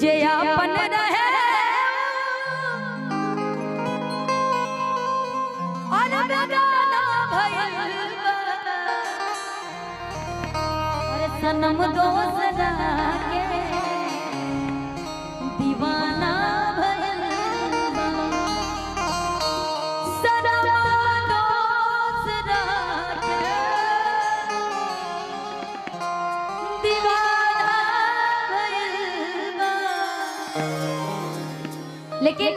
जे अपन रहे और बेगाना भइल और सनम दोसरा के दीवाना भइल सनम दोसरा के दीवाना भइल। लेकिन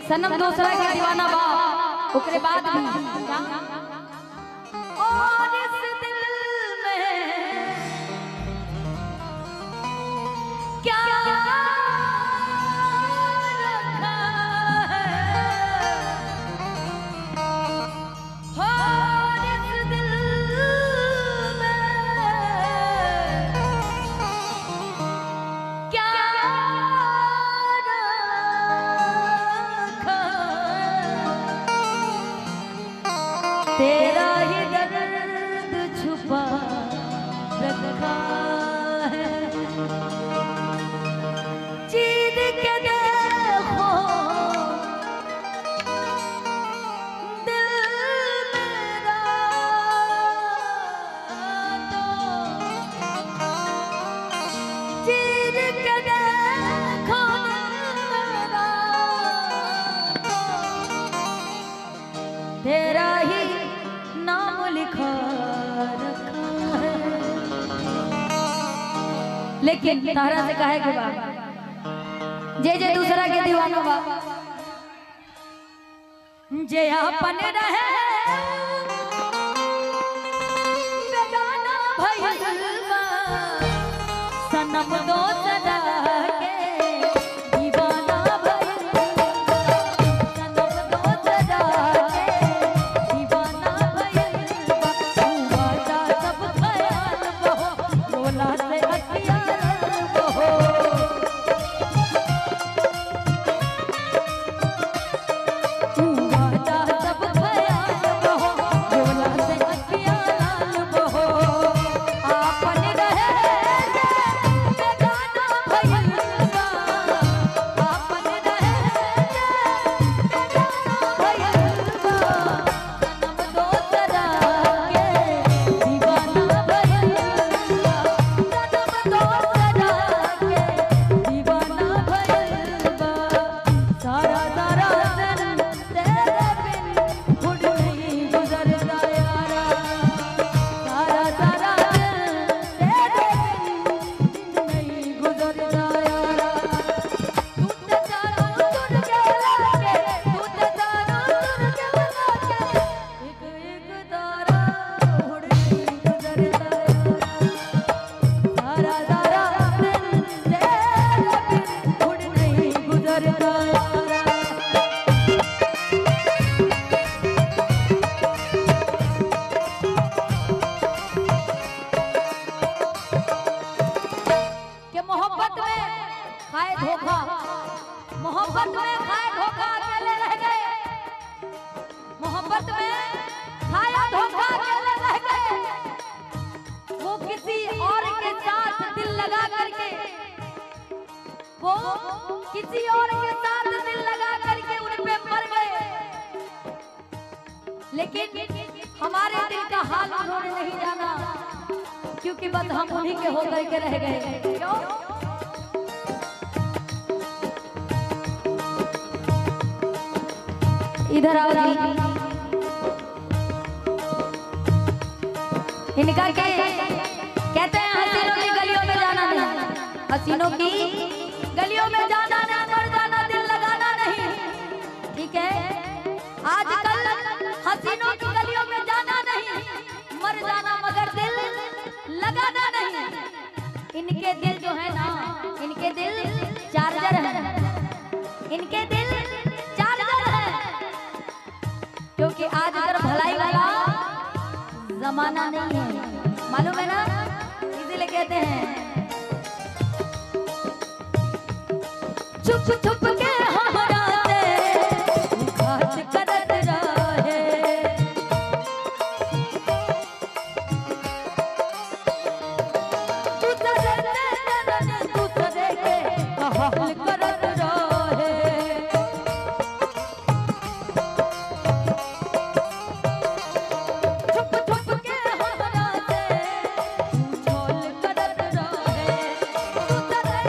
सनम दोसरा के दीवाना बा ओकरे बाद भी और इस दिल में क्या रखा है और इस दिल में क्या तेरा ही दर्द छुपा रखा है। चीर के देखो दिल मेरा तो चीर के देखो दिल मेरा तेरा ही नाम लिखा रखा है। लेकिन तारा से कहे के बाद जे दूसरा के दीवाना बा जे अपन रहे बेगाना भइल बा सनम दोसरा के दीवाना भइल सनम दोसरा के दीवाना भइल तू वादा सब ख्याल बहो बोला से अखियाल बहो तू वादा सब ख्याल बहो बोला से अखियाल बहो आपन रहे बेगाना भइल बा आपन रहे बेगाना भइल बा सनम दोसरा के दीवाना भइल बा सनम दोसरा के दीवाना भइल बा सारा सारा दिन तेरे बिन खुद नहीं गुजरता यारा सारा सारा दिन तेरे बिन नहीं गुजरता यारा तू ते जानो तुर के लागे तू ते जानो तुर के लागे एक एक तारा उड़ नहीं गुजरता यारा सारा सारा दिन तेरे बिन खुद नहीं गुजरता यारा। कि मोहब्बत में खाए धोखा मोहब्बत में खाए धोखा अकेले रह गए मोहब्बत में खाया धोखा अकेले रह गए वो किसी और के साथ दिल लगा करके वो किसी और के साथ दिल लगा करके उन पे मर गए लेकिन हमारे दिल का हाल उन्होंने नहीं जाना क्योंकि बस हम उन्हीं के होकर के रह गए। क्यों? इधर आओ जी इनका क्या कहते हैं हसीनों की गलियों में जाना नहीं हसीनों की गलियों में जाना नहीं मर जाना दिल लगाना नहीं ठीक है आजकल हसीनों की गलियों में जाना नहीं मर जाना मगर दिल लगाना नहीं। इनके दिल जो है ना इनके दिल चार्जर है इनके दिल चार्जर है क्योंकि आज अगर भलाई वाला जमाना नहीं है मालूम है ना इसीलिए कहते हैं चुप चुप के हमरा से घाट करत रहे तू कहल करत रहे छुप छुप के हमरा से छल करत रहे तू करे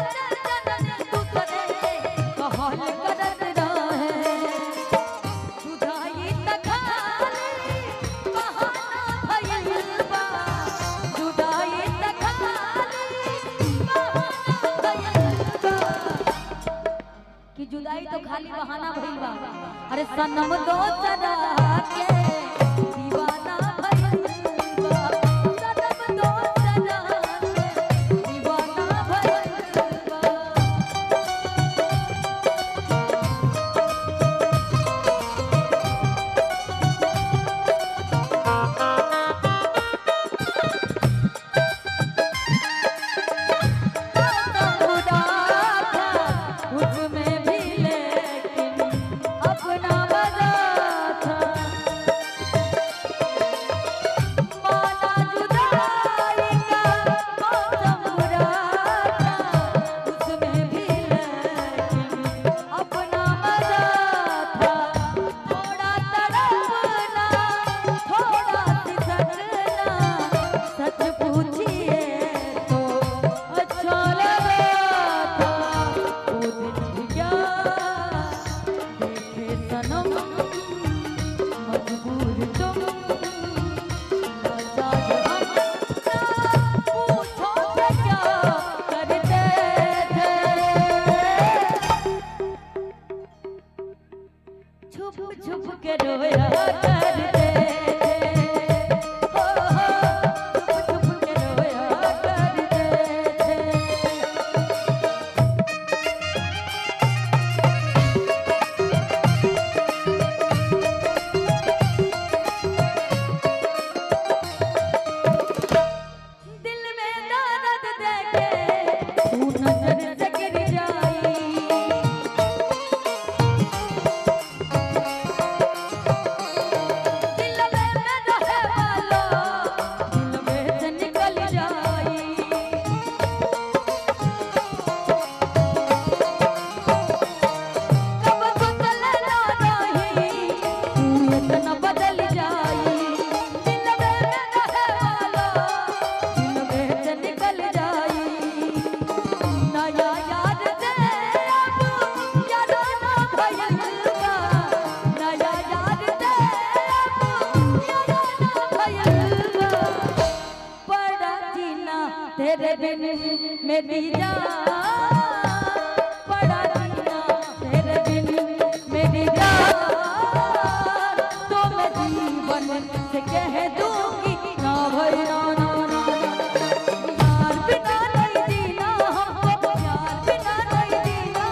जननी तू करे कहल करत रहे जुदाई त खाली बहाना भइल बा जुदाई त खाली कि जुदाई तो खाली बहाना भइल बा अरे सनम दोसरा के दीवाना भइल बा सनम दोसरा के दीवाना भइल बा उसमें भी लेकिन अपना बना था माना जुदाई का मौसम बुरा था उसमें भी लेकिन अपना मजा था थोड़ा तड़पना थोड़ा सिसकना सच पूछिए तो अच्छा लगा था वो दिन गया देखे सनम मजबूर तुम आजाद हम पूछो कि क्या करते थे छुप छुप के रोया करते थे छुप छुप के रोया करते थे दिल में दर्द देके तू नजर से गिर जाई दिल में रहे वाला दिल में से निकल जाई कब सोचले ना रही तू इतना बदल जाई दिल में रहे वाला दिल में से निकल जाई नया याद दे अब याराना भइल बा नया याद दे अब याराना भइल बा पड़ा जीना तेरे बिन मेरी जान पड़ा जीना तेरे बिन मेरी जान तो मैं जीवन से कह दूंगी ना भाई ना ना ना यार बिना नहीं जीना हमको यार बिना नहीं जीना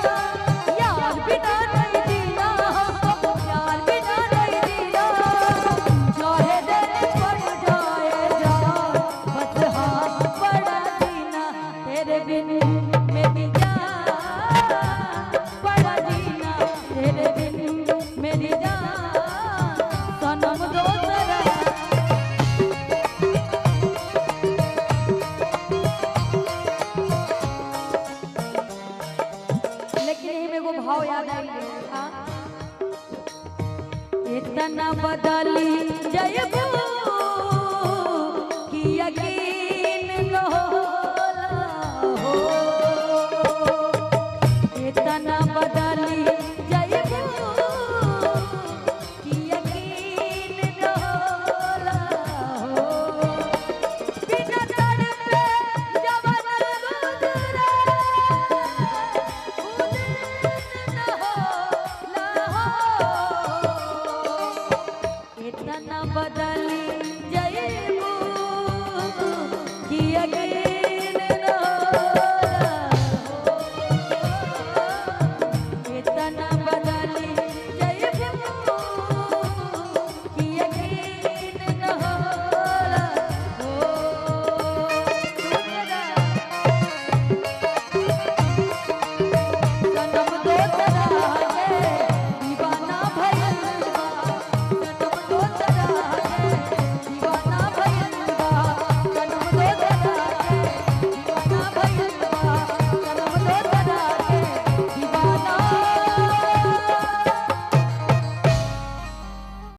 यार बिना नहीं जीना हमको यार बिना नहीं जीना चाहे दिन पड़ जाए जान बस हाथ पड़ा जीना तेरे बिन मेरी जान पड़ा जीना तेरे बिन मेरी जान सनम दोसरा लेकिन यही में वो भाव याद आई था इतना बदली जय